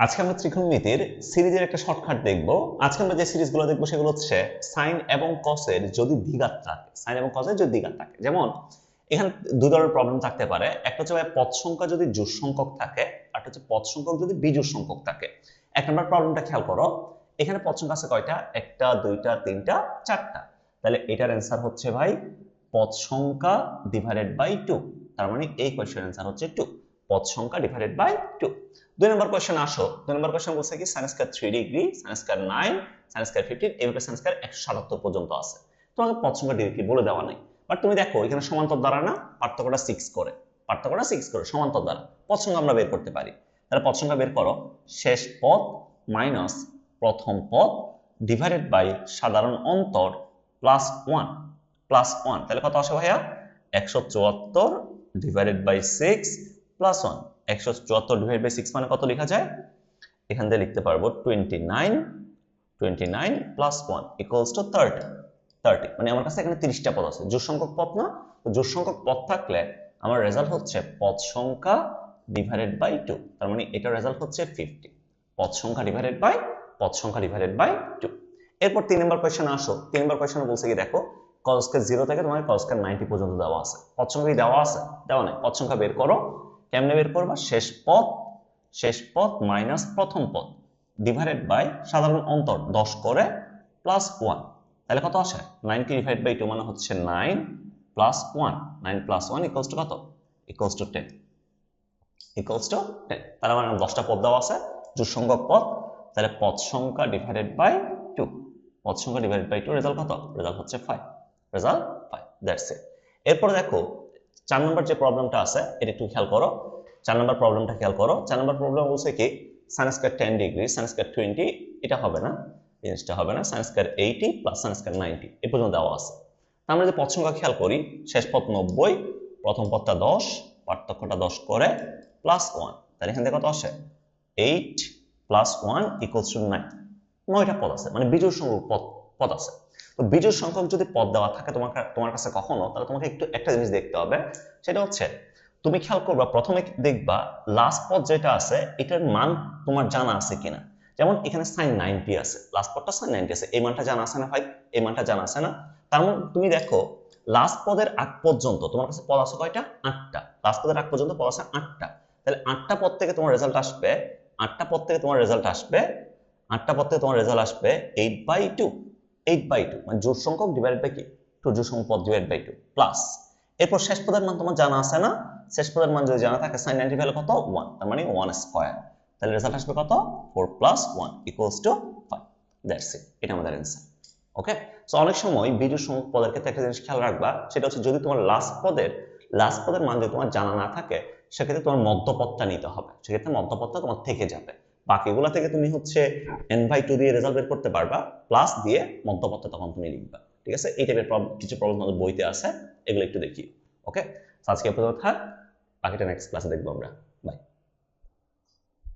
আজকে আমরা ত্রিকোণমিতির সিরিজের একটা শর্টকাট দেখব। আজকে আমরা যে সিরিজগুলো দেখবো সেগুলো হচ্ছে সাইন এবং কসের যদি দ্বিঘাত থাকে, সাইন এবং কসের যদি দ্বিঘাত থাকে। যেমন এখানে দুই ধরনের প্রবলেম থাকতে পারে। একটা হচ্ছে পদ সংখ্যা যদি জোড় সংখ্যক থাকে, আর হচ্ছে পদ সংখ্যক যদি বিজোড় সংখ্যক থাকে। এক নম্বর প্রবলেমটা খেয়াল করো, এখানে পদ সংখ্যা আছে কয়টা? একটা, দুইটা, তিনটা, চারটা। তাহলে এটার অ্যান্সার হচ্ছে ভাই পদ সংখ্যা ডিভাইডেড বাই 2। তার মানে এই কোয়েশ্চেনের অ্যান্সার হচ্ছে 2, পদ সংখ্যা ডিভাইডেড বাই 2। দুই নম্বর কোয়েশ্চেন আসো। দুই নম্বর কোয়েশ্চেন বলছে কি sin square 3 degree, sin square 9, sin square 15, এভাবে sin স্কয়ার 177 পর্যন্ত আছে। তোমাকে পদ সংখ্যা ডিরেক্টলি বলে দেওয়া নাই, বাট তুমি দেখো এখানে সমান্তর দ্বারা না, পার্থক্যটা 6 করে, পার্থক্যটা 6 করে সমান্তর দ্বারা পদ সংখ্যা আমরা বের করতে পারি। তাহলে পদ সংখ্যা বের করো, শেষ পদ মাইনাস প্রথম পদ ডিভাইডেড বাই সাধারণ অন্তর প্লাস 1, প্লাস 1। তাহলে কত আসে ভাইয়া? 174 divided by 6 plus 1। 174 divide by 6 মানে কত লেখা যায়? এখান থেকে লিখতে পারবো 29 প্লাস 1 ইকুয়ালস টু 30। মানে আমার কাছে এখানে 30টা পদ আছে, জোড় সংখ্যক পদ না? তো জোড় সংখ্যক পদ থাকলে আমার রেজাল্ট হচ্ছে পদ সংখ্যা ডিভাইডেড বাই 2। তার মানে এটা রেজাল্ট হচ্ছে 50, পদ সংখ্যা ডিভাইডেড বাই 2। এরপর 3 নম্বর কোশ্চেন আসো। 3 নম্বর কোশ্চেনে বলছে কি দেখো, cos স্কয়ার 0 থেকে তোমার cos স্কয়ার 90 পর্যন্ত দেওয়া আছে। পদ সংখ্যা কি দেওয়া আছে? দেওয়া নাই। পদ সংখ্যা বের করো। কেমনে বের করবা? শেষ পদ মাইনাস প্রথম পদ ডিভাইডেড বাই সাধারণ অন্তর 10 করে প্লাস 1। তাহলে কত আসে? 90 ডিভাইড বাই 2 মানে হচ্ছে 9 প্লাস 1। 9 প্লাস 1 ইকুয়ালস টু কত? Equals to 10। Equals to 10। তাহলে আমার 10টা পদ দেওয়া আছে, জোড় সংখ্যক পদ। তাহলে পদ সংখ্যা ডিভাইডেড বাই 2, পদ সংখ্যা ডিভাইডেড বাই 2 রেজাল্ট কত? রেজাল্ট হচ্ছে 5। Result 5, that's it. এরপরে দেখো 4 নম্বর যে প্রবলেমটা আছে এটা একটু খেয়াল করো। 4 নম্বর প্রবলেমটা খেয়াল করো। 4 নম্বর প্রবলেম বলছে কি sin square 10 degree, sin square 20, এটা হবে না, জিনিসটা হবে না। sin square 80 plus sin square 90 এই পর্যন্ত দেওয়া আছে। আমরা যদি পদ সংখ্যা খেয়াল করি, শেষ পদ 90, প্রথম পদটা 10, পার্থক্যটা 10 করে প্লাস 1। তাহলে এখান থেকে কত আসে? 8 প্লাস 1 ইকুয়ালস টু 9। 9টা পদ আছে, মানে বিজোড় সংখ্যক পদ আছে। তো বিজোড় সংখ্যক যদি পদ দেওয়া থাকে তোমার কাছে কখনো, তাহলে তোমাকে একটু একটা জিনিস দেখতে হবে। সেটা হচ্ছে তুমি খেয়াল করবা, প্রথমে দেখবা লাস্ট পদ যেটা আছে এটার মান তোমার জানা আছে কিনা। যেমন এখানে sin 90 আছে, লাস্ট পদটা sin 90 আছে, এই মানটা জানা আছে না ভাই? এই মানটা জানা আছে না? তার মানে তুমি দেখো লাস্ট পদের আগ পর্যন্ত তোমার কাছে পদ আছে কয়টা? 8টা। লাস্ট পদের আগ পর্যন্ত পদ আছে 8টা। তাহলে 8টা পদ থেকে তোমার রেজাল্ট আসবে, 8টা পদ থেকে তোমার রেজাল্ট আসবে 8/2, 8/2 মানে জোড় সংখ্যক ডিভাইডেড বাই কি? 2, জোড় সংখ্যক পদ ডিভাইড বাই 2 প্লাস। এরপর শেষ পদের মান তোমার জানা আছে না? শেষ পদের মান যদি জানা থাকে sin 90 ভ্যালু কত? 1, তার মানে 1 স্কয়ার। তাহলে রেজাল্ট আসবে কত? 4 plus 1 equals to 5। That's it, এটা আমাদের অ্যানসার। ওকে, সো অনেক সময় বিজোড় সংখ্যক পদের ক্ষেত্রে একটা জিনিস খেয়াল রাখবা, সেটা হচ্ছে যদি তোমার লাস্ট পদের মান যদি তোমার জানা না থাকে, সেক্ষেত্রে তোমার মধ্যপদটা নিতে হবে। সেক্ষেত্রে মধ্যপদটা তোমার থেকে যাবে। বাকিগুলা থেকে তুমি হচ্ছে n/2 দিয়ে রেজাল্ট বের করতে পারবা, প্লাস দিয়ে মধ্যপদটা তখন তুমি লিখবা। ঠিক আছে? এই টাইপের কিছু প্রবলেম আমাদের বইতে আছে, এগুলো একটু দেখি। ওকে, আজকে পর্যন্ত থাক, বাকিটা নেক্সট ক্লাসে দেখবো আমরা।